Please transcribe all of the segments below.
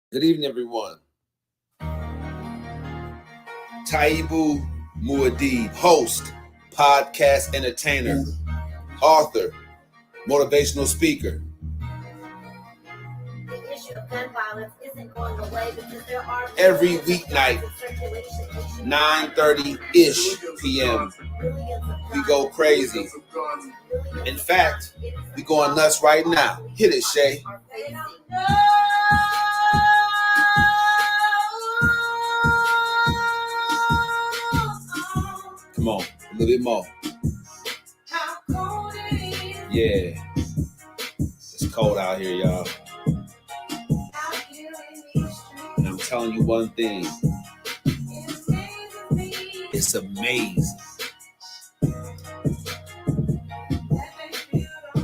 Good evening, everyone. Taibu Muad'Dib, host, podcast entertainer, author, motivational speaker. The issue of gun violence isn't going away because there are every weeknight, 9:30-ish p.m. We go crazy. In fact, we going nuts right now. Hit it, Shay. Come on, a little bit more. Yeah. It's cold out here, y'all. And I'm telling you one thing. It's amazing.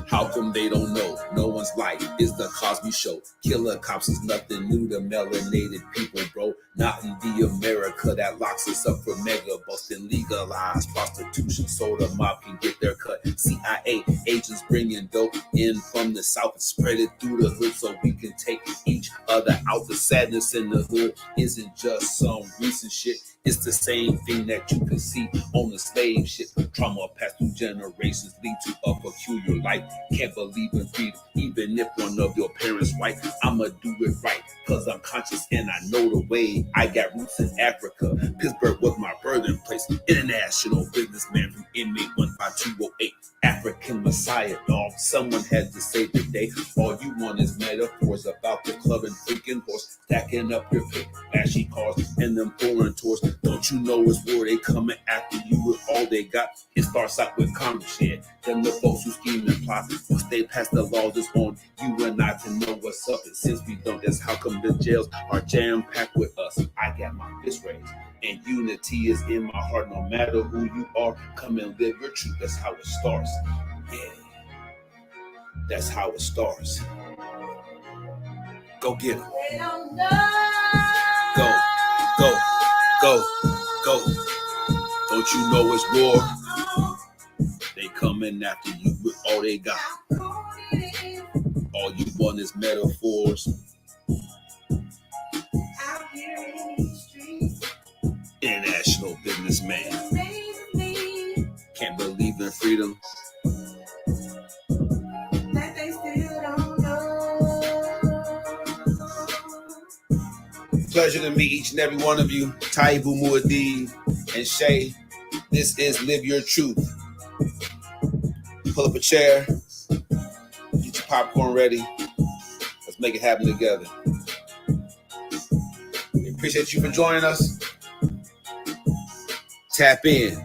How come they don't know? No one's life is the Cosby Show. Killer cops is nothing new to melanated people, bro. Not in the America that locks us up for mega busting, legalized prostitution so the mob can get their cut. CIA agents bringing dope in from the south and spread it through the hood so we can take each other out. The sadness in the hood isn't just some recent shit. It's the same thing that you can see on the slave ship. Trauma passed through generations lead to a peculiar life. Can't believe in freedom, even if one of your parents white. I'ma do it right, cause I'm conscious and I know the way. I got roots in Africa. Pittsburgh was my birthing place. International businessman from inmate 15208. African Messiah, dog. Someone had to save the day. All you want is metaphors about the club and freaking horse. Stacking up your pick, flashy cars, and them foreign tours. Don't you know it's war? They coming after you with all they got. It starts out with Congress, yeah. Them the folks who scheme and plot. Once they pass the laws, it's on you and I to know what's up. And since we don't, that's how come the jails are jam-packed with us. I got my fist raised. And unity is in my heart. No matter who you are, come and live your truth. That's how it starts. Yeah. That's how it starts. Go get them. Go, go, go, go. Don't you know it's war? They coming after you with all they got. All you want is metaphors. International businessman. Can't believe in freedom. Pleasure to meet each and every one of you. Taibu Muad'Dib and Shay. This is Live Your Truth. Pull up a chair. Get your popcorn ready. Let's make it happen together. We appreciate you for joining us. Tap in.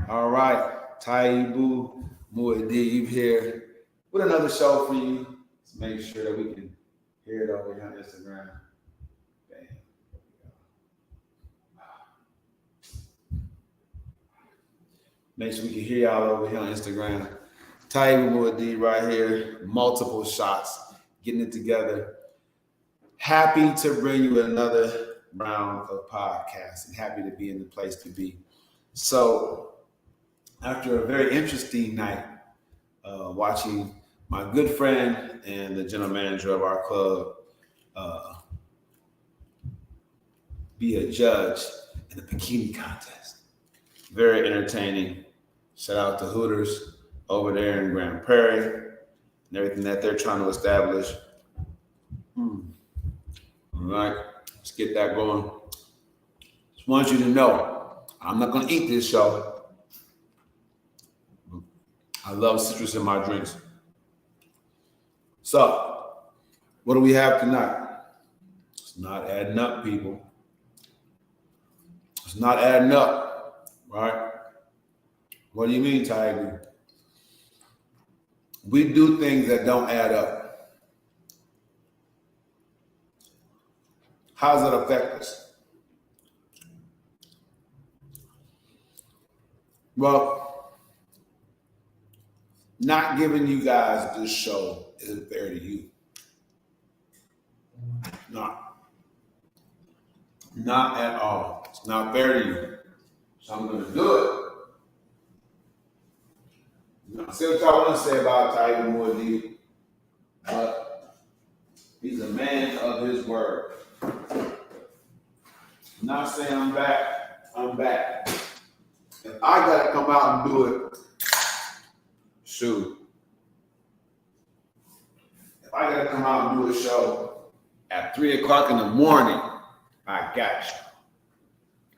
All right, Taibu Muad'Dib here with another show for you. Let's make sure that we can hear it over here on Instagram. Bam. Make sure we can hear y'all over here on Instagram. Taibu Muad'Dib right here, multiple shots, getting it together. Happy to bring you another round of podcasts and happy to be in the place to be. So, after a very interesting night, watching my good friend and the general manager of our club be a judge in the bikini contest. Very entertaining. Shout out to Hooters over there in Grand Prairie and everything that they're trying to establish. All right, let's get that going. Just want you to know, I'm not going to eat this show. I love citrus in my drinks. So, what do we have tonight? It's not adding up, people. It's not adding up, right? What do you mean, Tiger? We do things that don't add up. How does that affect us? Well, not giving you guys this show isn't fair to you. Not at all. It's not fair to you. So I'm going to do it. See what y'all want to say about Tiger Woods, but he's a man of his word. I'm not saying I'm back. I'm back. If I got to come out and do it, shoot. If I got to come out and do a show at 3 o'clock in the morning, I got you.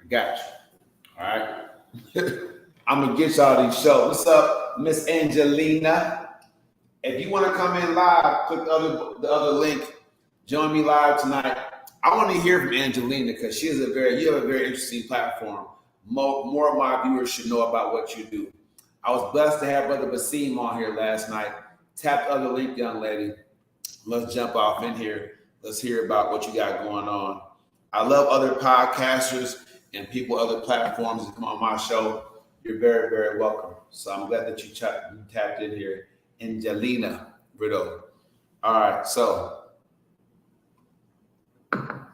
I got you. All right? I'm going to get y'all these shows. What's up, Miss Angelina? If you want to come in live, click the other link. Join me live tonight. I want to hear from Angelina because you have a very interesting platform. More of my viewers should know about what you do. I was blessed to have Brother Basim on here last night. Tap the other link, young lady. Let's jump off in here. Let's hear about what you got going on. I love other podcasters and people, other platforms that come on my show. You're very, very welcome. So I'm glad that you tapped in here. Angelina Brito. All right, so now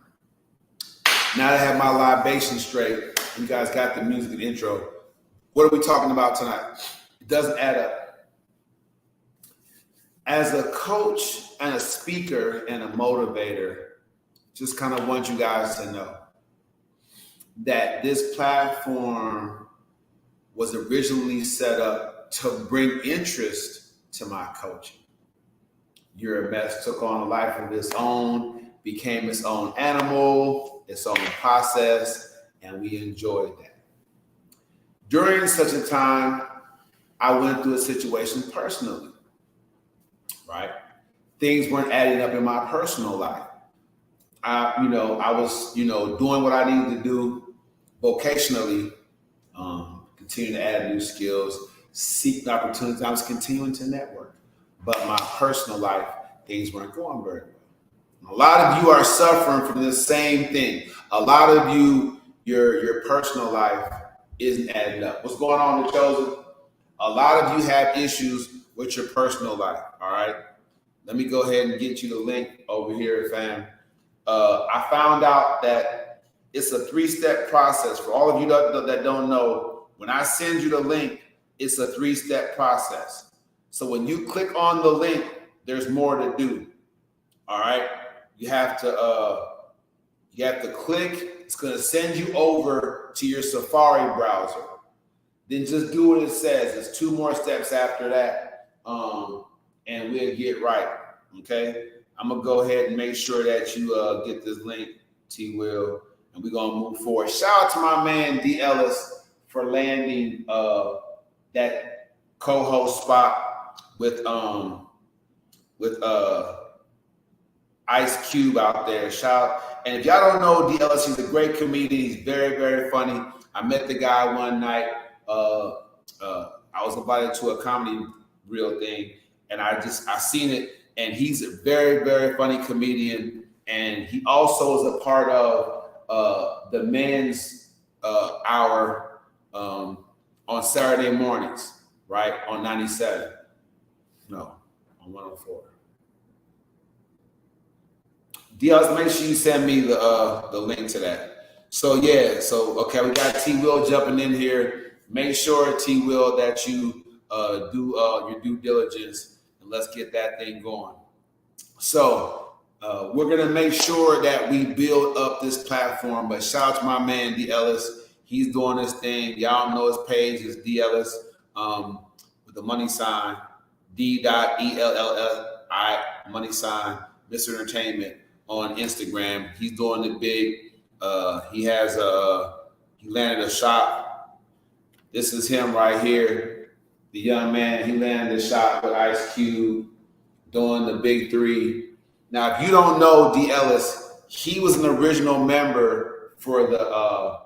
that I have my libation straight, you guys got the music and intro. What are we talking about tonight? It doesn't add up. As a coach and a speaker and a motivator, just kind of want you guys to know that this platform was originally set up to bring interest to my coaching. You're a Mess took on a life of its own, became its own animal, its own process, and we enjoyed that. During such a time, I went through a situation personally, right? Things weren't adding up in my personal life. I was, doing what I needed to do vocationally, continue to add new skills, seek opportunities. I was continuing to network, but my personal life, things weren't going very well. A lot of you are suffering from the same thing. A lot of you, your personal life isn't adding up. What's going on with Chosen? A lot of you have issues with your personal life. All right. Let me go ahead and get you the link over here, fam. I found out that it's a 3-step process. For all of you that don't know, when I send you the link, it's a 3-step process. So when you click on the link, there's more to do. All right. You have to click. It's going to send you over to your Safari browser. Then just do what it says. There's 2 more steps after that. And we'll get right. Okay. I'm going to go ahead and make sure that you get this link, T. Will, and we're going to move forward. Shout out to my man, D. Ellis, for landing that co-host spot with Ice Cube out there. And if y'all don't know D. Ellis, he's a great comedian. He's very, very funny. I met the guy one night. I was invited to a comedy reel thing, and I seen it. And he's a very, very funny comedian. And he also is a part of the men's hour on Saturday mornings, right? On 97. No, on 104. DLs, make sure you send me the link to that. So yeah, okay, we got T. Will jumping in here. Make sure, T. Will, that you do your due diligence, and let's get that thing going. So we're gonna make sure that we build up this platform. But shout out to my man D. Ellis. He's doing this thing. Y'all know his page is D. Ellis with the money sign D.ELLI money sign Mr. Entertainment on Instagram. He's doing it big. He landed a shot. This is him right here, the young man. He landed a shot with Ice Cube, doing the big 3. Now, if you don't know D. Ellis, he was an original member for the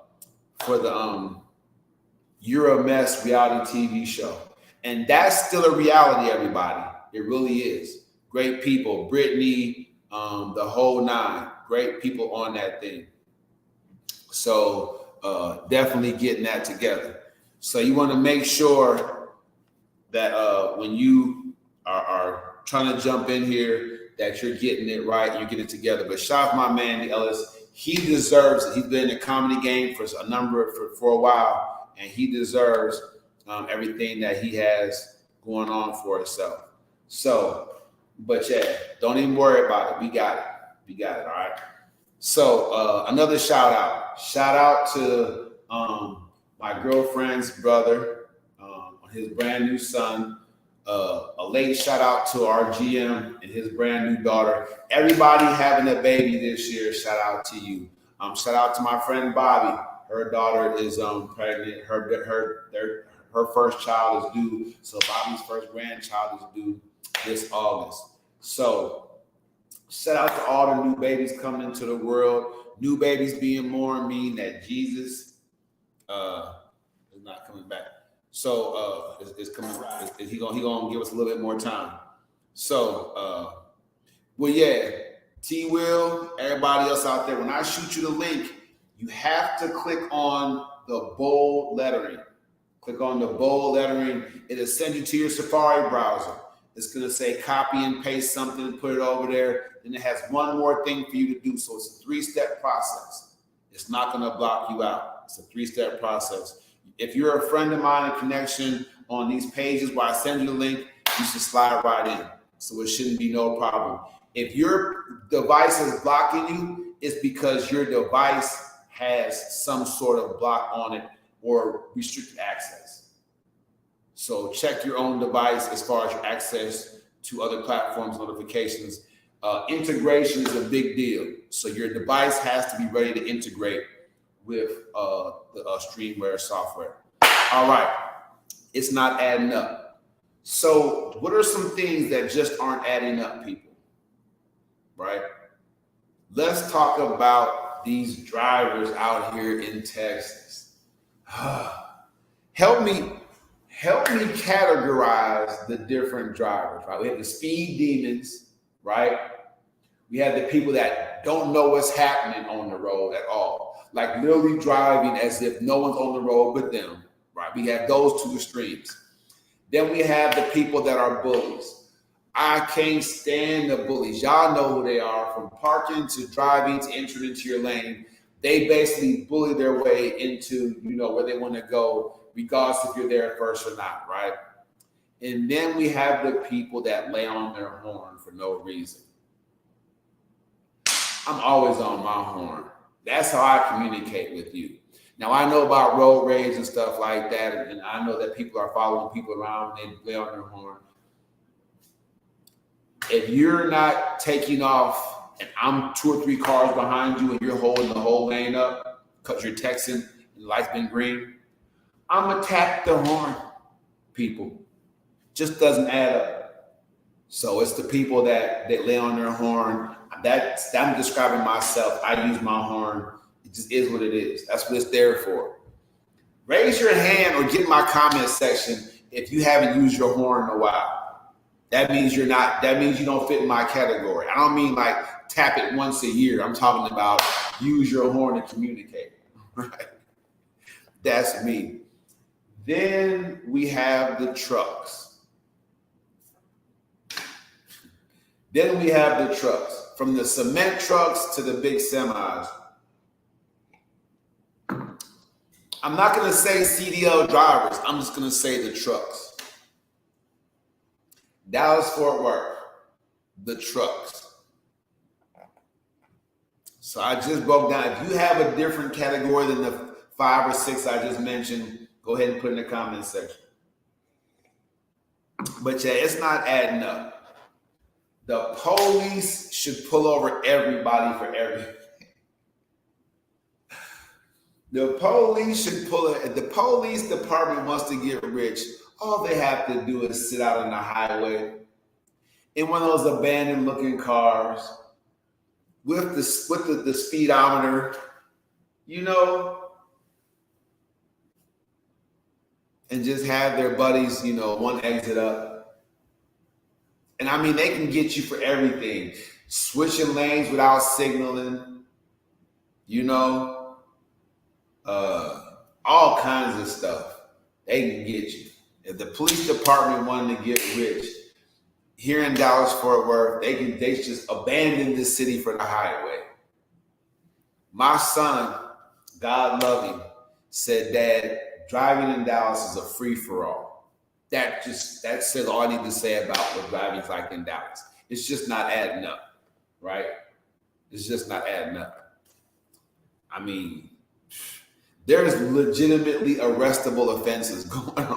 You're a Mess reality TV show. And that's still a reality, everybody. It really is. Great people, Brittany, the whole 9, great people on that thing. So definitely getting that together. So you want to make sure that when you are trying to jump in here, that you're getting it right, you're getting it together. But shout out my man, Ellis. he deserves it. He's been in the comedy game for a while, and he deserves everything that he has going on for himself. So, but yeah, don't even worry about it. We got it. All right. So another shout out to my girlfriend's brother on his brand new son. A late shout out to our GM and his brand new daughter. Everybody having a baby this year, shout out to you. Shout out to my friend Bobby. Her daughter is pregnant. Her first child is due. So Bobby's first grandchild is due this August. So shout out to all the new babies coming into the world. New babies being born mean that Jesus is not coming back. So it's coming. He gonna give us a little bit more time. So well, yeah, T Will, everybody else out there. When I shoot you the link, you have to click on the bold lettering. Click on the bold lettering. It'll send you to your Safari browser. It's gonna say copy and paste something, put it over there. Then it has one more thing for you to do. So it's a 3-step process. It's not gonna block you out. It's a 3-step process. If you're a friend of mine, a connection on these pages where I send you the link, you should slide right in. So it shouldn't be no problem. If your device is blocking you, it's because your device has some sort of block on it or restricted access. So check your own device as far as your access to other platforms, notifications. Integration is a big deal. So your device has to be ready to integrate with the Streamware software. All right, it's not adding up. So what are some things that just aren't adding up, people? Right? Let's talk about these drivers out here in Texas. Help me categorize the different drivers, right? We have the speed demons, right? We have the people that don't know what's happening on the road at all, like literally driving as if no one's on the road but them, right? We have those two extremes. Then we have the people that are bullies. I can't stand the bullies. Y'all know who they are, from parking to driving to entering into your lane. They basically bully their way into, where they want to go, regardless if you're there first or not, right? And then we have the people that lay on their horn for no reason. I'm always on my horn. That's how I communicate with you. Now, I know about road rage and stuff like that, and I know that people are following people around and they lay on their horn. If you're not taking off and I'm 2 or 3 cars behind you and you're holding the whole lane up because you're texting and the light's been green, I'm going to tap the horn, people. Just doesn't add up. So it's the people that lay on their horn. I'm describing myself. I use my horn. It just is what it is. That's what it's there for. Raise your hand or get in my comment section if you haven't used your horn in a while. That means you don't fit in my category. I don't mean like tap it once a year. I'm talking about use your horn to communicate. Right? That's me. Then we have the trucks. From the cement trucks to the big semis. I'm not going to say CDL drivers. I'm just going to say the trucks. Dallas-Fort Worth, the trucks. So I just broke down. If you have a different category than the 5 or 6 I just mentioned, go ahead and put in the comment section. But yeah, it's not adding up. The police should pull over everybody for everything. The police should pull it. If the police department wants to get rich, all they have to do is sit out on the highway in one of those abandoned looking cars with the speedometer, and just have their buddies, one exit up. And I mean, they can get you for everything. Switching lanes without signaling, all kinds of stuff. They can get you. If the police department wanted to get rich, here in Dallas-Fort Worth, they just abandon the city for the highway. My son, God love him, said, Dad, driving in Dallas is a free-for-all. That says all I need to say about what driving's like in Dallas. It's just not adding up, right? It's just not adding up. I mean, there's legitimately arrestable offenses going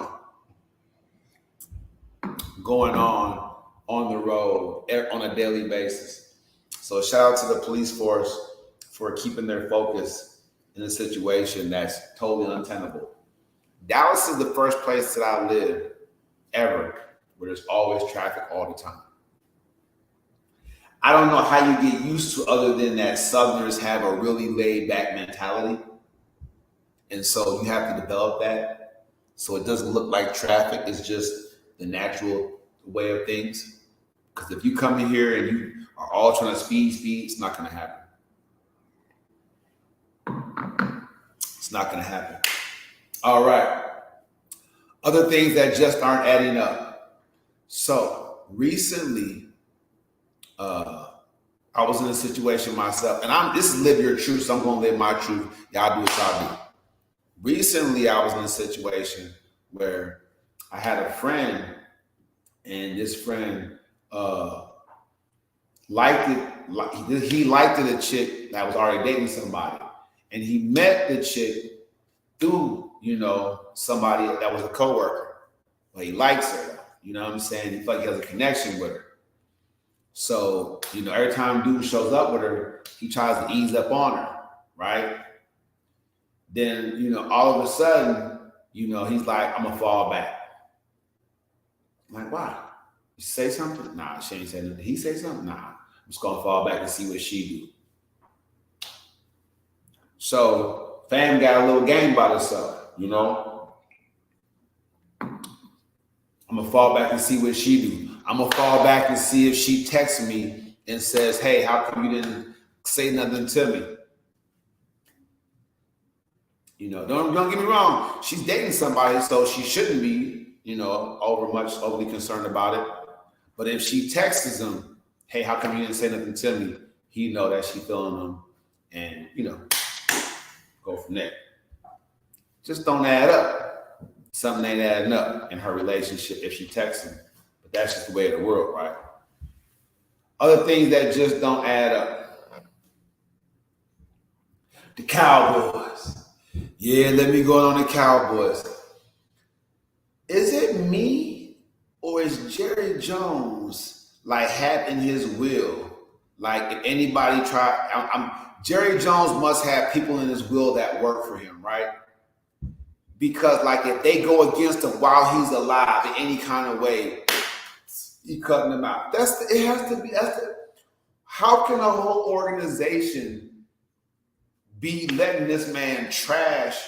on the road on a daily basis. So shout out to the police force for keeping their focus in a situation that's totally untenable. Dallas is the first place that I live ever where there's always traffic all the time. I don't know how you get used to other than that Southerners have a really laid back mentality. And so you have to develop that. So it doesn't look like traffic. It's just the natural way of things. Because if you come in here and you are all trying to speed, it's not going to happen. It's not going to happen. All right. Other things that just aren't adding up. So recently, I was in a situation myself, and this is live your truth, so I'm going to live my truth. Y'all do what y'all do. Recently, I was in a situation where I had a friend, and this friend liked it. He liked it, a chick that was already dating somebody, and he met the chick through, somebody that was a coworker. But he likes her, you know what I'm saying? He felt like he has a connection with her. So, every time dude shows up with her, he tries to ease up on her, right? Then, all of a sudden, he's like, I'm going to fall back. I'm like, why? You say something? Nah, she ain't say nothing. Did he say something? Nah, I'm just going to fall back and see what she do. So, fam got a little game by herself, I'm going to fall back and see what she do. I'm going to fall back and see if she texts me and says, hey, how come you didn't say nothing to me? Don't get me wrong. She's dating somebody, so she shouldn't be, overly concerned about it. But if she texts him, hey, how come you didn't say nothing to me? He know that she feeling him and, go from there. Just don't add up. Something ain't adding up in her relationship if she texts him. But that's just the way of the world, right? Other things that just don't add up. The Cowboys. Yeah, let me go on the Cowboys. Is it me or is Jerry Jones having his will? Like if anybody Jerry Jones must have people in his will that work for him, right? Because if they go against him while he's alive in any kind of way, he cutting them out. It has to be. How can a whole organization be letting this man trash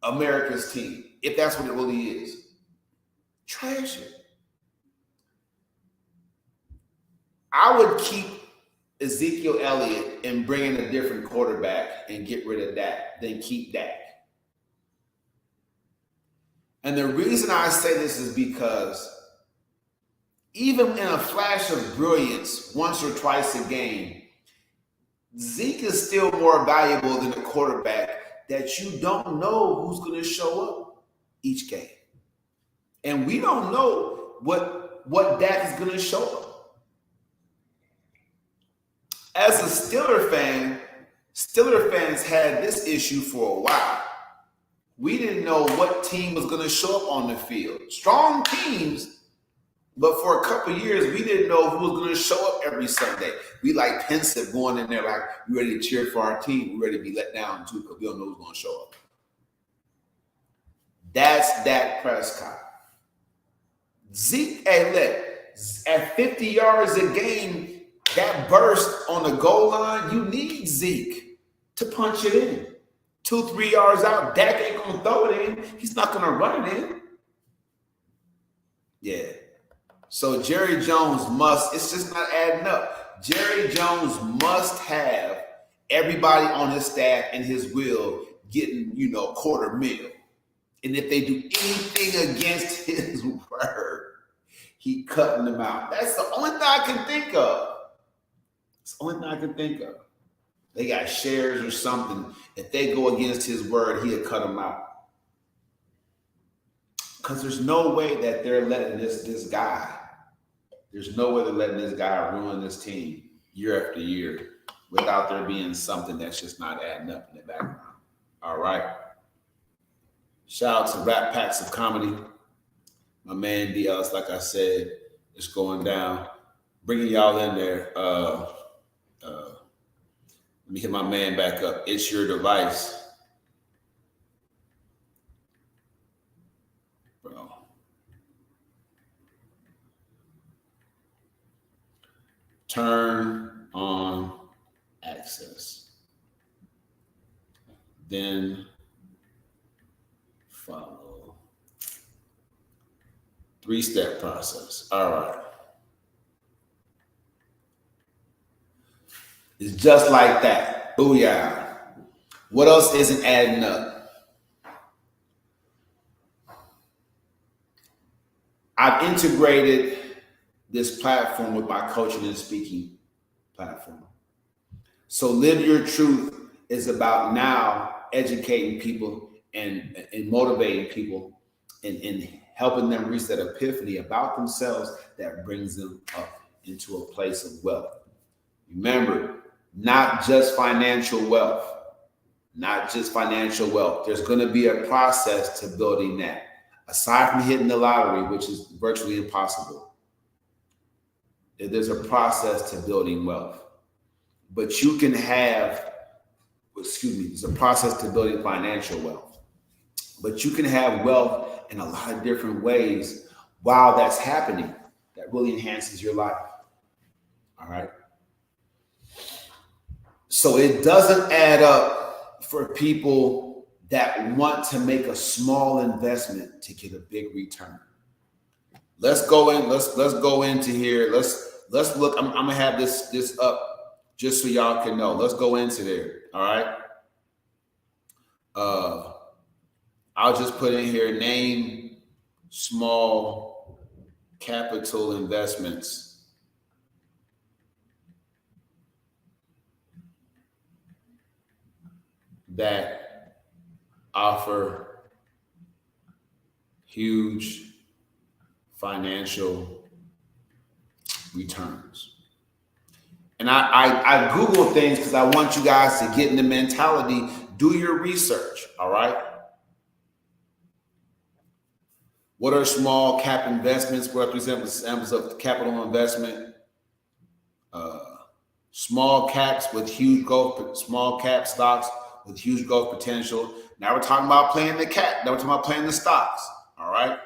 America's team if that's what it really is? Trash it. I would keep Ezekiel Elliott and bring in a different quarterback and get rid of Dak than keep Dak. And the reason I say this is because even in a flash of brilliance, once or twice a game, Zeke is still more valuable than a quarterback that you don't know who's going to show up each game. And we don't know what Dak is going to show up. As a Steeler fan, Steeler fans had this issue for a while. We didn't know what team was going to show up on the field. Strong teams, but for a couple of years, we didn't know who was going to show up every Sunday. We pensive going in there we ready to cheer for our team. We ready to be let down too because we don't know who's going to show up. That's Dak Prescott. Zeke, at 50 yards a game, that burst on the goal line, you need Zeke to punch it in. 2-3 yards out, Dak ain't going to throw it in. He's not going to run it in. Yeah. So Jerry Jones it's just not adding up. Jerry Jones must have everybody on his staff and his will getting, $250,000. And if they do anything against his word, he cutting them out. That's the only thing I can think of. It's the only thing I can think of. They got shares or something. If they go against his word, he'll cut them out. Because there's no way that they're letting this guy, there's no way they're letting this guy ruin this team year after year without there being something that's just not adding up in the background. All right. Shout out to Rap Packs of Comedy. My man DLs, like I said, is going down. Bringing y'all in there. Let me hit my man back up. It's your device. Bro. Turn on access. Then follow. 3-step process. All right. It's just like that. Booyah. What else isn't adding up? I've integrated this platform with my coaching and speaking platform. So Live Your Truth is about now educating people and motivating people and helping them reach that epiphany about themselves that brings them up into a place of wealth. Remember, not just financial wealth, not just financial wealth. There's going to be a process to building that. Aside from hitting the lottery, which is virtually impossible, there's a process to building wealth. But you can have, there's a process to building financial wealth. But you can have wealth in a lot of different ways while that's happening. That really enhances your life. All right. So it doesn't add up for people that want to make a small investment to get a big return. Let's go in. Let's go into here. Let's look. I'm gonna have this up just so y'all can know. Let's go into there. All right. I'll just put in here name small capital investments that offer huge financial returns. And I Google things because I want you guys to get in the mentality, do your research, all right? What are small cap investments? What are examples of capital investment? Small caps with huge growth, small cap stocks with huge growth potential. Now we're talking about playing the cap. Now we're talking about playing the stocks. All right.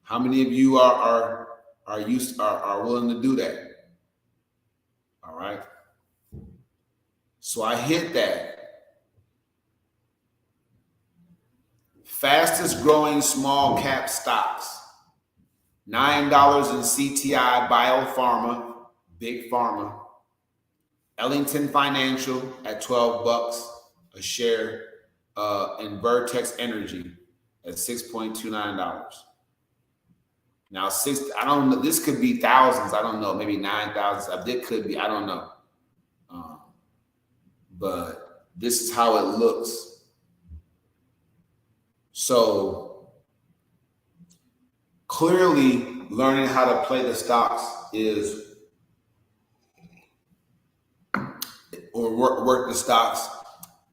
How many of you are willing to do that? All right. So I hit that. Fastest growing small cap stocks. $9 in CTI Biopharma, Big Pharma. Ellington Financial at $12 a share, and Vertex Energy at $6.29. Now, I don't know. This could be thousands. I don't know. Maybe 9,000. It could be. I don't know. But this is how it looks. So clearly, learning how to play the stocks is. Or work the stocks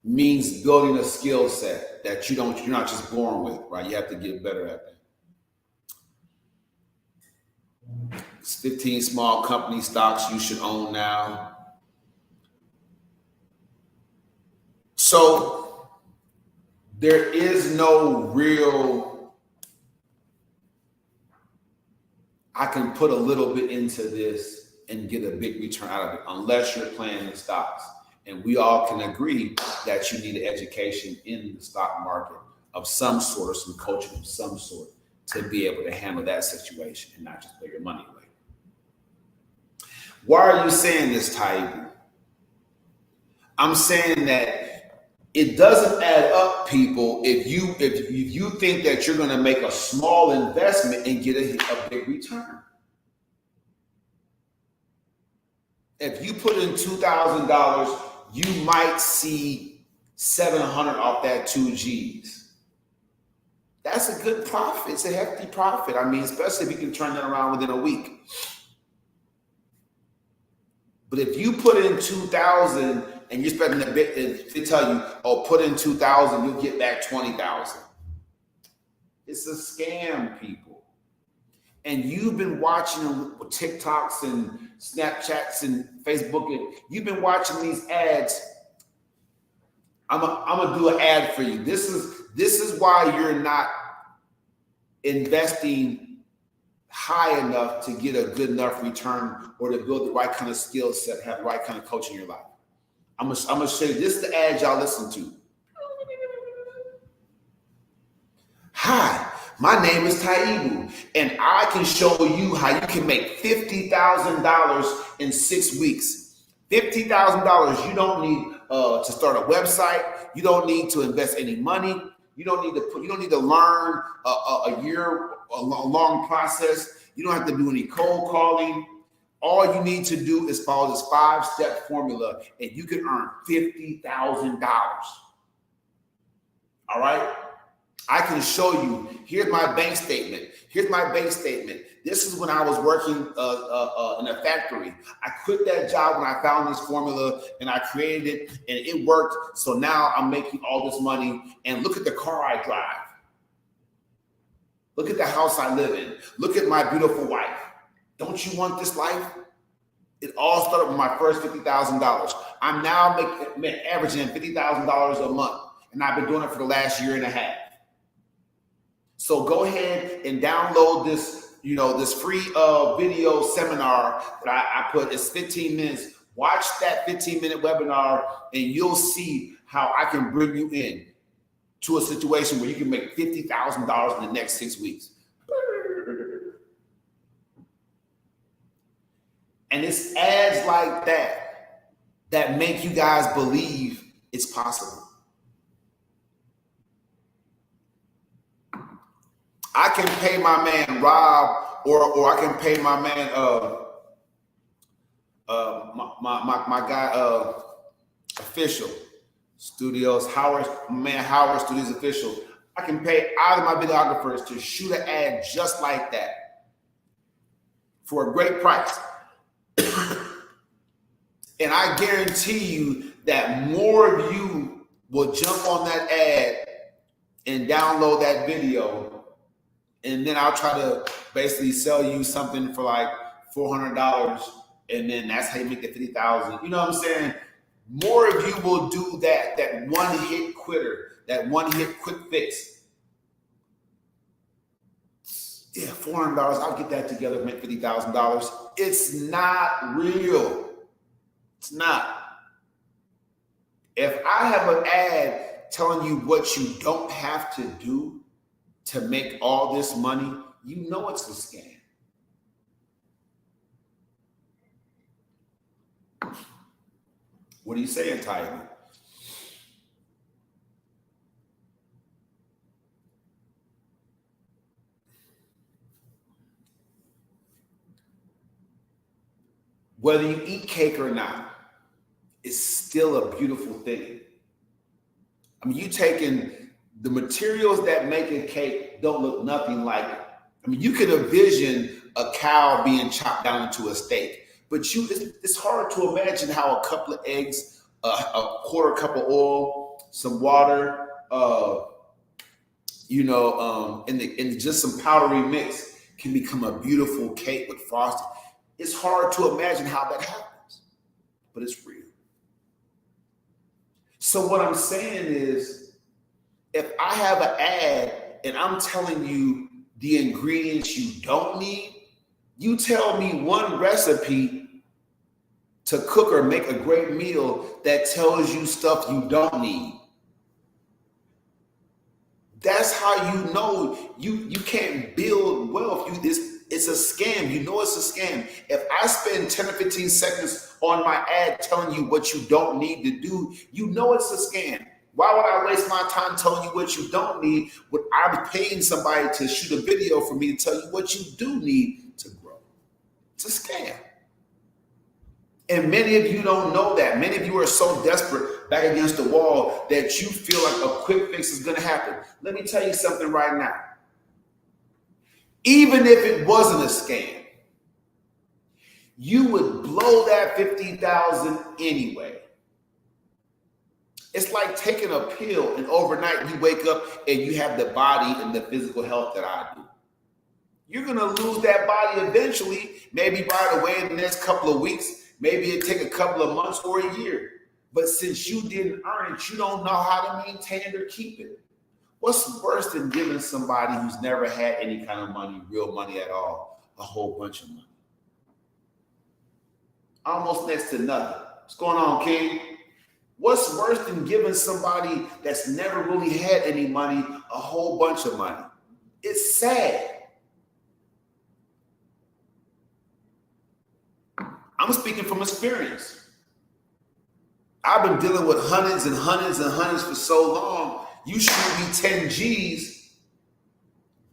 means building a skill set that you're not just born with, right? You have to get better at that. It's 15 small company stocks you should own now. So there is no real, I can put a little bit into this and get a big return out of it unless you're playing the stocks. And we all can agree that you need an education in the stock market of some sort or some coaching of some sort to be able to handle that situation and not just put your money away. Why are you saying this, Taibu? I'm saying that it doesn't add up, people, if you think that you're going to make a small investment and get a big return. If you put in $2,000, you might see 700 off that 2 G's. That's a good profit. It's a hefty profit. I mean, especially if you can turn that around within a week. But if you put in 2,000 and you're spending a bit, if they tell you, oh, put in 2,000, you'll get back 20,000. It's a scam, people. And you've been watching TikToks and Snapchats and Facebook, and you've been watching these ads. I'm gonna do an ad for you. This is why you're not investing high enough to get a good enough return or to build the right kind of skill set, have the right kind of coach in your life. I'm gonna show you. This is the ad y'all listen to. Hi, my name is Taibu, and I can show you how you can make $50,000 in 6 weeks. $50,000. You don't need to start a website. You don't need to invest any money. You don't need to learn a long process. You don't have to do any cold calling. All you need to do is follow this 5-step formula, and you can earn $50,000. All right? I can show you. Here's my bank statement. Here's my bank statement. This is when I was working in a factory. I quit that job when I found this formula and I created it and it worked. So now I'm making all this money, and look at the car I drive. Look at the house I live in. Look at my beautiful wife. Don't you want this life? It all started with my first $50,000. I'm now averaging $50,000 a month, and I've been doing it for the last year and a half. So go ahead and download this, this free video seminar that I put. It's 15 minutes. Watch that 15-minute webinar, and you'll see how I can bring you in to a situation where you can make $50,000 in the next 6 weeks. And it's ads like that make you guys believe it's possible. I can pay my man Rob, or I can pay my man my guy Official Studios, Howard Studios Official. I can pay either my videographers to shoot an ad just like that for a great price. And I guarantee you that more of you will jump on that ad and download that video. And then I'll try to basically sell you something for like $400, and then that's how you make the $50,000. You know what I'm saying? More of you will do that one-hit quitter, that one-hit quick fix. Yeah, $400. I'll get that together and make $50,000. It's not real. It's not. If I have an ad telling you what you don't have to do to make all this money, you know it's a scam. What are you saying, Tyler? Whether you eat cake or not, it's still a beautiful thing. I mean, you taking the materials that make a cake don't look nothing like it. I mean, you can envision a cow being chopped down into a steak, but it's hard to imagine how a couple of eggs, a quarter cup of oil, some water, and just some powdery mix can become a beautiful cake with frosting. It's hard to imagine how that happens, but it's real. So what I'm saying is, if I have an ad and I'm telling you the ingredients you don't need, you tell me one recipe to cook or make a great meal that tells you stuff you don't need. That's how you know you can't build wealth. It's a scam. You know it's a scam. If I spend 10 or 15 seconds on my ad telling you what you don't need to do, you know it's a scam. Why would I waste my time telling you what you don't need when I'm paying somebody to shoot a video for me to tell you what you do need to grow? It's a scam. And many of you don't know that. Many of you are so desperate back against the wall that you feel like a quick fix is going to happen. Let me tell you something right now. Even if it wasn't a scam, you would blow that $50,000 anyway. It's like taking a pill and overnight you wake up and you have the body and the physical health that I do. You're going to lose that body eventually, maybe right away in the next couple of weeks. Maybe it take a couple of months or a year. But since you didn't earn it, you don't know how to maintain it or keep it. What's worse than giving somebody who's never had any kind of money, real money at all, a whole bunch of money? Almost next to nothing. What's going on, King? What's worse than giving somebody that's never really had any money a whole bunch of money? It's sad. I'm speaking from experience. I've been dealing with hundreds and hundreds and hundreds for so long. You shoot me 10 G's.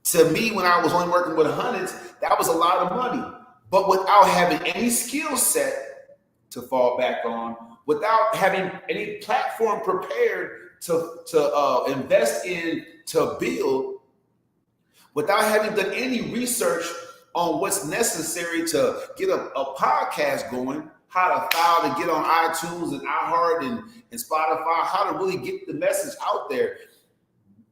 To me, when I was only working with hundreds, that was a lot of money. But without having any skill set to fall back on, without having any platform prepared to invest in, to build, without having done any research on what's necessary to get a podcast going, how to file to get on iTunes and iHeart and Spotify, how to really get the message out there.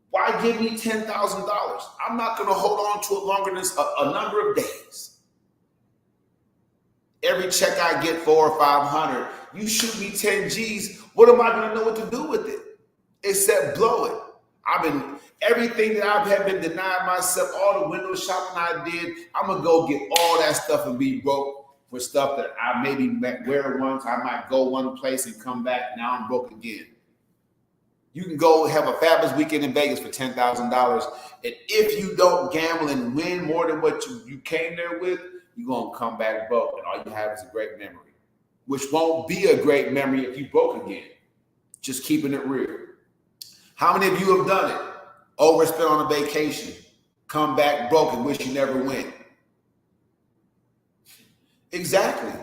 Why give me $10,000? I'm not going to hold on to it longer than a number of days. Every check I get, 400 or 500, you shoot me 10 G's. What am I going to know what to do with it? Except blow it. Everything that I have been denying myself, all the window shopping I did, I'm going to go get all that stuff and be broke for stuff that I maybe wear once. I might go one place and come back. Now I'm broke again. You can go have a fabulous weekend in Vegas for $10,000. And if you don't gamble and win more than what you came there with, you're going to come back broke. And all you have is a great memory, which won't be a great memory if you broke again. Just keeping it real. How many of you have done it? Overspent on a vacation, come back broke and wish you never went. Exactly.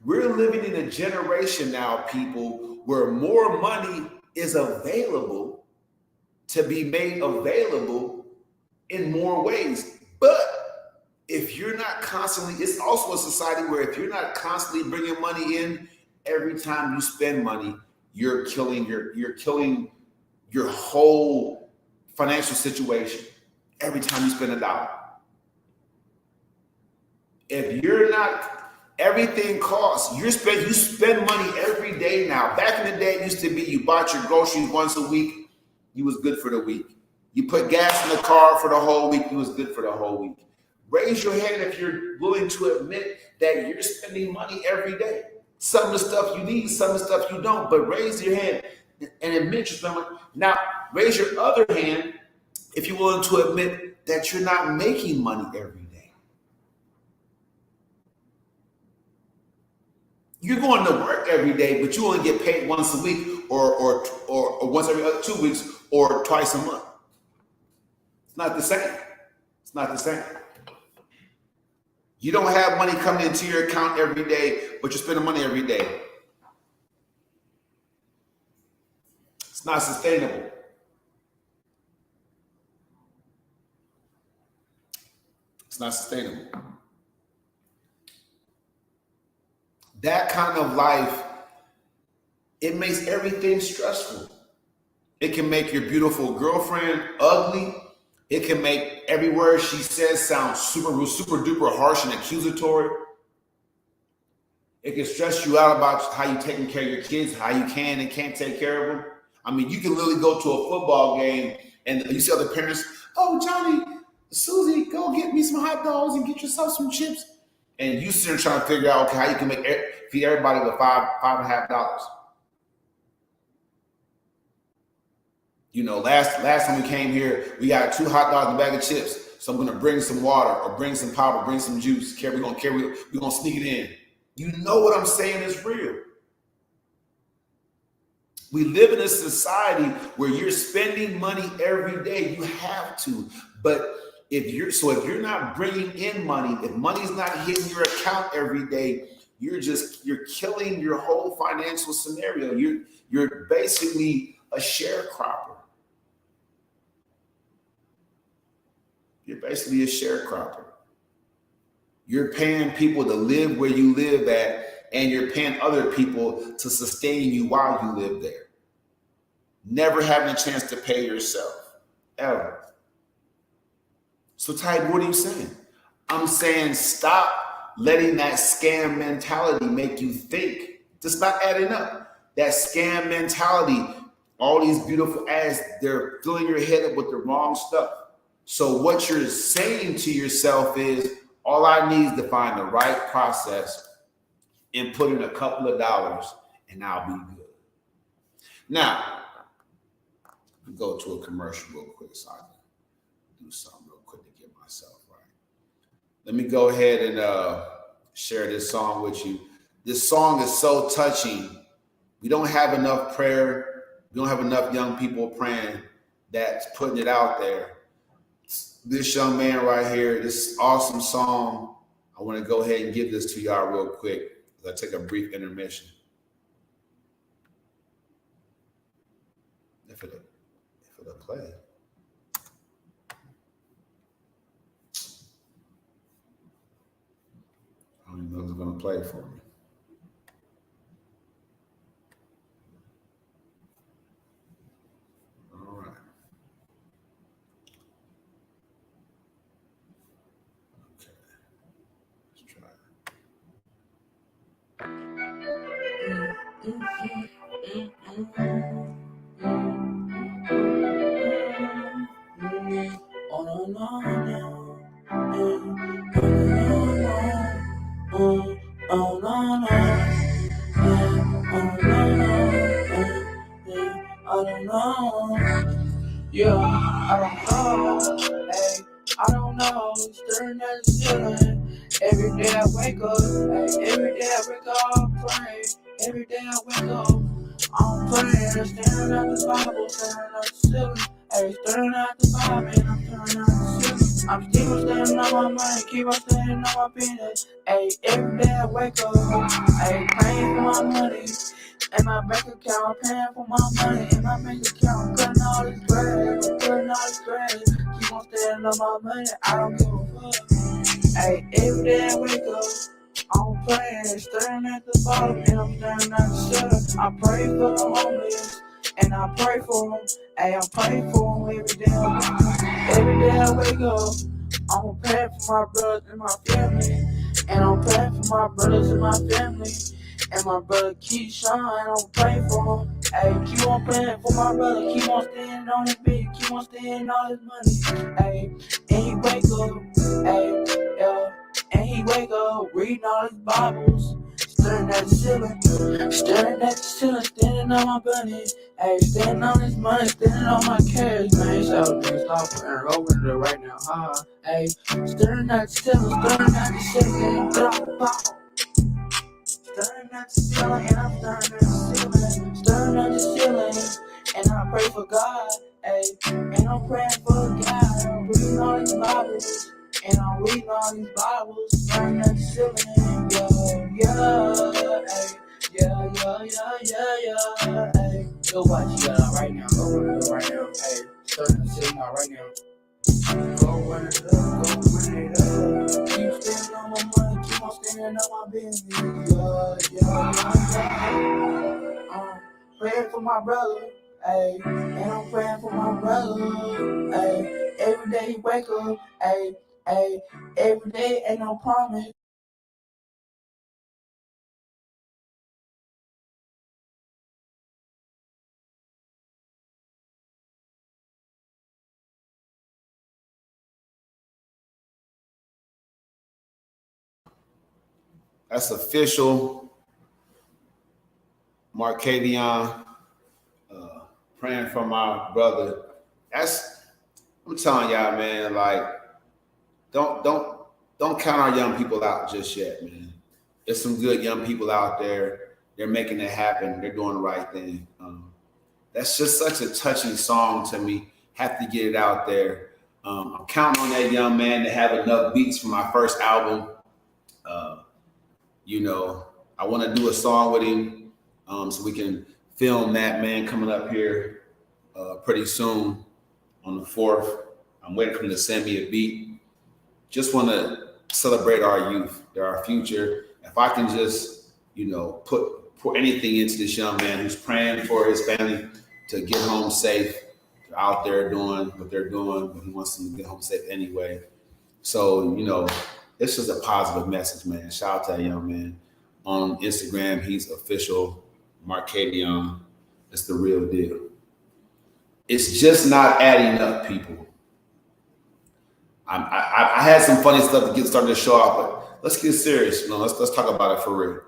We're living in a generation now, people, where more money is available to be made available in more ways. But if you're not constantly, it's also a society where if you're not constantly bringing money in, every time you spend money, you're killing your whole financial situation every time you spend $1. If you're not, everything costs. You spend money every day now. Back in the day, it used to be you bought your groceries once a week, you was good for the week. You put gas in the car for the whole week, you was good for the whole week. Raise your hand if you're willing to admit that you're spending money every day. Some of the stuff you need, some of the stuff you don't, but raise your hand and admit you're spending money. Now, raise your other hand if you're willing to admit that you're not making money every day. You're going to work every day, but you only get paid once a week or once every other 2 weeks or twice a month. It's not the same. It's not the same. You don't have money coming into your account every day, but you're spending money every day. It's not sustainable. It's not sustainable. That kind of life, it makes everything stressful. It can make your beautiful girlfriend ugly. It can make every word she says sound super duper harsh and accusatory. It can stress you out about how you taking care of your kids, how you can and can't take care of them. I mean, you can literally go to a football game and you see other parents, oh, Johnny, Susie, go get me some hot dogs and get yourself some chips. And you sit there trying to figure out, okay, how you can feed everybody with $5.50. You know, last time we came here, we got 2 hot dogs and a bag of chips. So I'm gonna bring some water or bring some powder, bring some juice. We're gonna sneak it in. You know what I'm saying is real. We live in a society where you're spending money every day. You have to, but if you're not bringing in money, if money's not hitting your account every day, you're killing your whole financial scenario. You're basically a sharecropper. You're basically a sharecropper. You're paying people to live where you live at, and you're paying other people to sustain you while you live there. Never having a chance to pay yourself, ever. So, Ty, what are you saying? I'm saying stop letting that scam mentality make you think. Just not adding up. That scam mentality, all these beautiful ads, they're filling your head up with the wrong stuff. So what you're saying to yourself is, all I need is to find the right process and put in a couple of dollars and I'll be good. Now, go to a commercial real quick so I can do something real quick to get myself right. Let me go ahead and share this song with you. This song is so touching. We don't have enough prayer. We don't have enough young people praying that's putting it out there. This young man right here, this awesome song, I want to go ahead and give this to y'all real quick. Let's take a brief intermission. If it'll play. I don't even know if it's going to play for me. All right. Okay. Let's try Yeah, I don't know. Hey, I don't know. Staring at the ceiling. Every day I wake up. Hey, every day I wake up, I'm praying. Every day I wake up, I'm praying. Staring at the Bible, staring at the ceiling. Hey, staring at the Bible, and I'm staring at the ceiling. I'm still standing on my money, keep on standing on my business. Hey, every day I wake up. Hey, praying for my money. In my bank account, paying for my money in my bank account, cutting all this grass, keep on standing on my money, I don't give a fuck. Hey, every day I wake up, I'm praying, staring at the bottom, and I'm staring at the shutter. I pray for the homeless, and I pray for them. Hey, I'm praying for them every day I wake up. Every day I wake up, I'm praying for my brothers and my family, and I'm praying for my brothers and my family. And my brother Keyshawn, I'm praying for him. Hey, keep on praying for my brother. Keep on standing on his bed. Keep on standing on his money. Hey, and he wake up. Hey, yeah. And he wake up reading all his Bibles. Staring at the ceiling. Staring at the ceiling. Standing on my bunny. Hey, standing on his money. Standing on my cash, man. So, nigga, stop praying. Go with it right now. Hey, staring at the ceiling. Staring at the ceiling. Get off the ball. Staring at the ceiling, and I'm staring at the ceiling, staring at the ceiling, and I pray for God, hey, and I'm praying for God. I'm reading all these Bibles, and I'm reading all these Bibles, staring at the ceiling, hey. Go watch it right now, go run it right now, hey, staring at the ceiling right now. Go run it up, keep standing on my money, keep on standing on my business, I'm praying for my brother, hey, and I'm praying for my brother, hey, every day he wake up, hey, every day ain't no promise. That's official. Markavion, praying for my brother. I'm telling y'all, man, like, don't count our young people out just yet, man. There's some good young people out there. They're making it happen. They're doing the right thing. That's just such a touching song to me. Have to get it out there. I'm counting on that young man to have enough beats for my first album. You know, I want to do a song with him so we can film that, man, coming up here pretty soon on the 4th. I'm waiting for him to send me a beat. Just want to celebrate our youth. They're our future. If I can just, you know, pour anything into this young man who's praying for his family to get home safe. They're out there doing what they're doing, but he wants them to get home safe anyway. So, you know, this is a positive message, man. Shout out to that young man. On Instagram, he's official Marcadion. It's the real deal. It's just not adding up, people. I had some funny stuff to get started to show off, but let's get serious. You know, let's talk about it for real.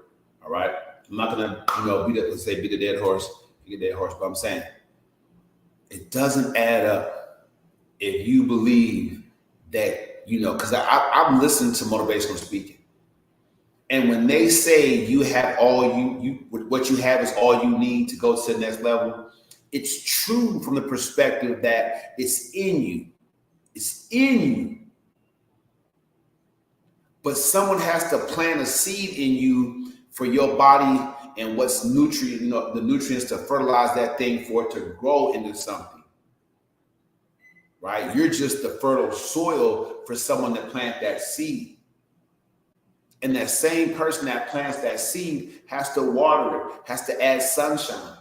All right. I'm not gonna, you know, beat a dead horse, but I'm saying it doesn't add up if you believe that, you know, because I'm listening to motivational speaking. And when they say you have all what you have is all you need to go to the next level, it's true from the perspective that it's in you. It's in you. But someone has to plant a seed in you for your body and what's nutrient, you know, the nutrients to fertilize that thing for it to grow into something. Right? You're just the fertile soil for someone to plant that seed. And that same person that plants that seed has to water it, has to add sunshine,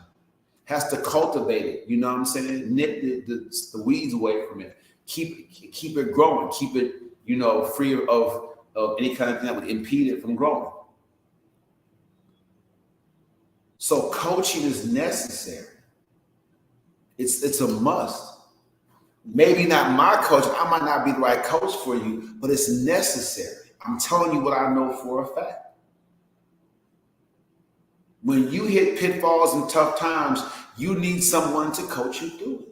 has to cultivate it. You know what I'm saying? Nip the weeds away from it. Keep it growing. Keep it, you know, free of any kind of thing that would impede it from growing. So coaching is necessary. It's a must. Maybe not my coach. I might not be the right coach for you, but it's necessary. I'm telling you what I know for a fact. When you hit pitfalls and tough times, you need someone to coach you through it.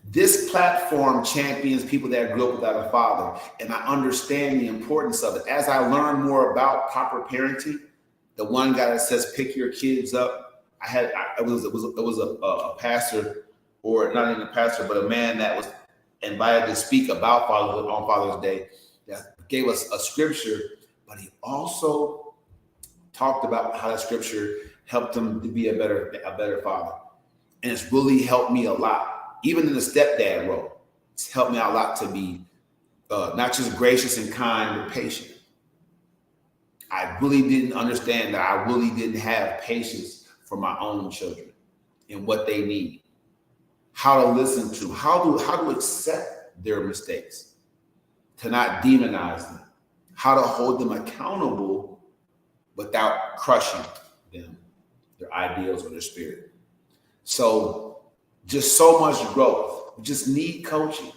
This platform champions people that grew up without a father, and I understand the importance of it. As I learn more about proper parenting, the one guy that says pick your kids up, it was a pastor, or not even a pastor, but a man that was invited to speak about fatherhood on Father's Day that gave us a scripture, but he also talked about how that scripture helped him to be a better father. And it's really helped me a lot. Even in the stepdad role, it's helped me out a lot to be not just gracious and kind, but patient. I really didn't understand that I really didn't have patience for my own children and what they need, how to listen to, how to accept their mistakes, to not demonize them, how to hold them accountable without crushing them, their ideals or their spirit. So just so much growth. We just need coaching.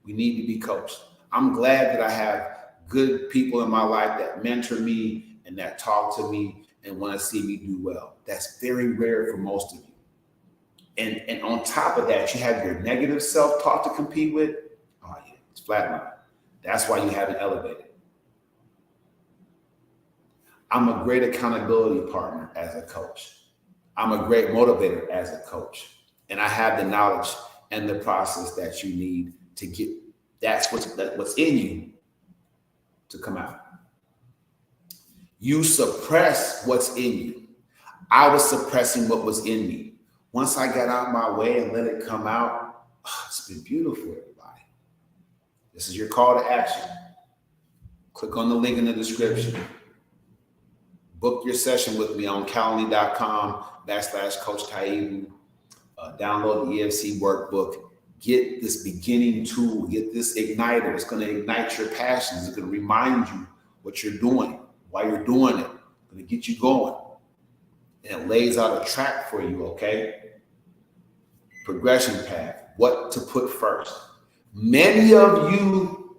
We need to be coached. I'm glad that I have good people in my life that mentor me and that talk to me and want to see me do well. That's very rare for most of you. And on top of that, you have your negative self-talk to compete with. Oh yeah, it's flatline. That's why you haven't elevated. I'm a great accountability partner as a coach. I'm a great motivator as a coach. And I have the knowledge and the process that you need to get what's in you to come out. You suppress what's in you. I was suppressing what was in me. Once I got out my way and let it come out, it's been beautiful, everybody. This is your call to action. Click on the link in the description. Book your session with me on Calendly.com/Coach Taibu. Download the EFC workbook. Get this beginning tool. Get this igniter. It's going to ignite your passions. It's going to remind you what you're doing, why you're doing it. It's going to get you going. And it lays out a track for you, okay? Progression path. What to put first. Many of you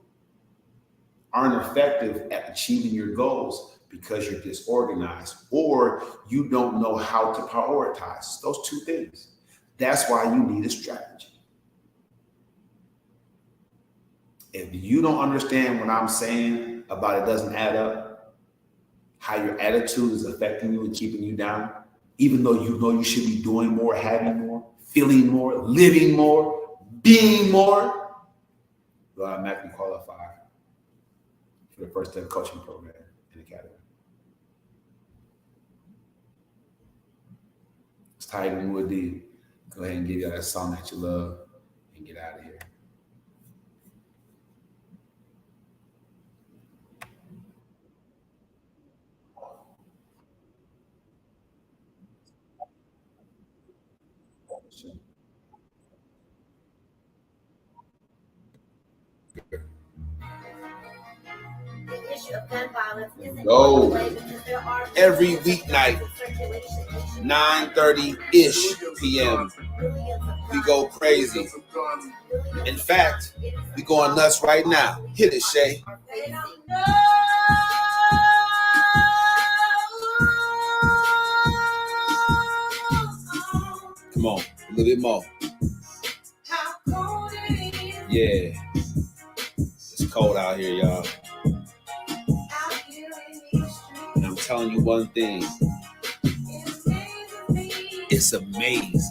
aren't effective at achieving your goals because you're disorganized or you don't know how to prioritize. Those two things. That's why you need a strategy. If you don't understand what I'm saying about it doesn't add up, how your attitude is affecting you and keeping you down, even though you know you should be doing more, having more, feeling more, living more, being more, you'll automatically qualify for the First Step coaching program in the academy. It's Tiger Muad'Dib. Go ahead and give you that song that you love and get out of here. The issue of gun violence isn't Go. going away because there are Every weeknight, 9:30-ish p.m. We go crazy. In fact, we going nuts right now. Hit it, Shay. Come on, a little bit more. Yeah. It's cold out here, y'all. And I'm telling you one thing. It's amazing.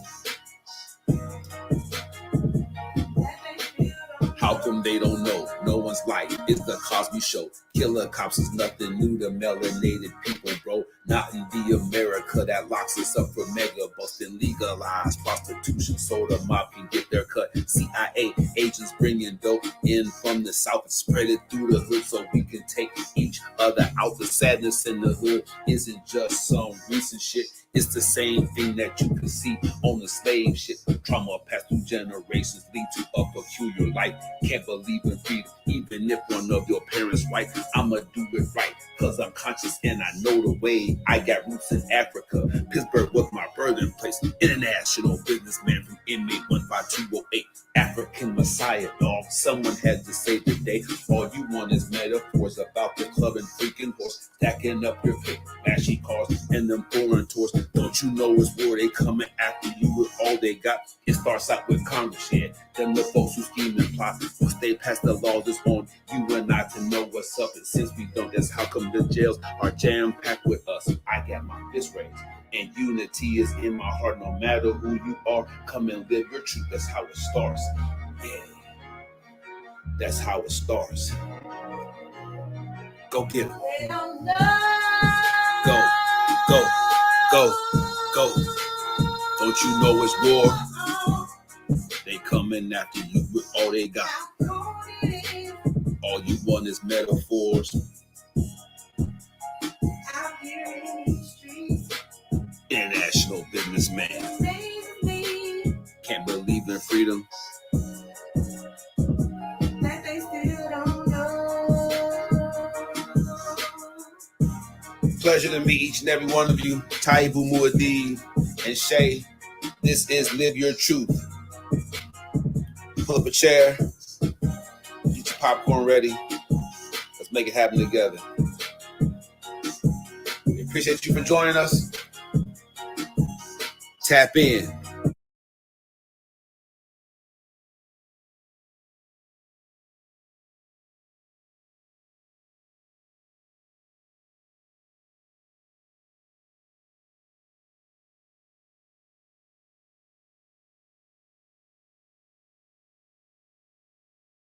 How come they don't know? No one's life. It's the Cosby Show. Killer cops is nothing new to melanated people, bro. Not in the America that locks us up for mega busting, legalized prostitution so the mob can get their cut. CIA agents bringing dope in from the south and spread it through the hood so we can take each other out. The sadness in the hood isn't just some recent shit. It's the same thing that you can see on the slave ship. Trauma passed through generations lead to a peculiar life. Can't believe in freedom, even if one of your parents white. I'ma do it right, cause I'm conscious and I know the way. I got roots in Africa. Pittsburgh was my birthing place. International businessman from inmate 15208. African Messiah, dog. Someone had to say today. All you want is metaphors about the club and freaking horse. Stacking up your pick, flashy cars, and them foreign tours. Don't you know it's war? They coming after you with all they got. It starts out with Congress, yeah. Them the folks who scheme and plot. Once they pass the laws, it's on you and I to know what's up. And since we don't, that's how come the jails are jam-packed with us. I got my fist raised. And unity is in my heart. No matter who you are, come and live your truth. That's how it starts. Yeah. That's how it starts. Go get it. Go, go, go, go. Don't you know it's war? They coming after you with all they got. All you want is metaphors. International businessman. Can't believe in freedom. Pleasure to meet each and every one of you. Taibu Muad'Dib and Shay. This is Live Your Truth. Pull up a chair. Get your popcorn ready. Let's make it happen together. We appreciate you for joining us. Tap in.